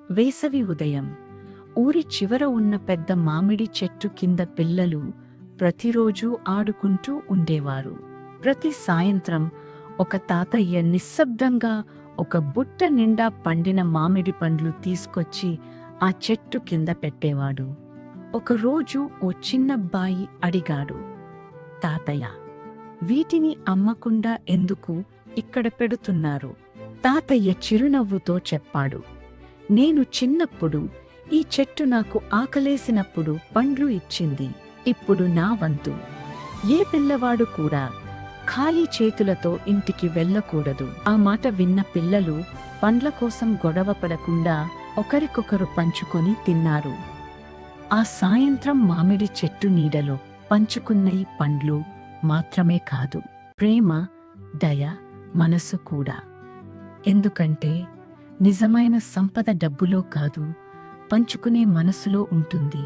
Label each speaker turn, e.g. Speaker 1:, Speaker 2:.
Speaker 1: వేసవి ఉదయం ఊరి చివర ఉన్న పెద్ద మామిడి చెట్టు కింద పిల్లలు ప్రతిరోజూ ఆడుకుంటూ ఉండేవారు. ప్రతి సాయంత్రం ఒక తాతయ్య నిశ్శబ్దంగా ఒక బుట్ట నిండా పండిన మామిడి పండ్లు తీసుకొచ్చి ఆ చెట్టు కింద పెట్టేవాడు. ఒకరోజు ఓ చిన్నబ్బాయి అడిగాడు, తాతయ్య, వీటిని అమ్మకుండా ఎందుకు ఇక్కడ పెడుతున్నారు? తాతయ్య చిరునవ్వుతో చెప్పాడు, నేను చిన్నప్పుడు ఈ చెట్టు నాకు ఆకలేసినప్పుడు పండ్లు ఇచ్చింది. ఇప్పుడు నా వంతు. ఏ పిల్లవాడు కూడా ఖాళీ చేతులతో ఇంటికి వెళ్ళకూడదు. ఆ మాట విన్న పిల్లలు పండ్ల కోసం గొడవ పడకుండా ఒకరికొకరు పంచుకొని తిన్నారు. ఆ సాయంత్రం మామిడి చెట్టు నీడలో పంచుకున్న ఈ పండ్లు మాత్రమే కాదు, ప్రేమ, దయ, మనసు కూడా. ఎందుకంటే నిజమైన సంపద డబ్బులో కాదు, పంచుకునే మనసులో ఉంటుంది.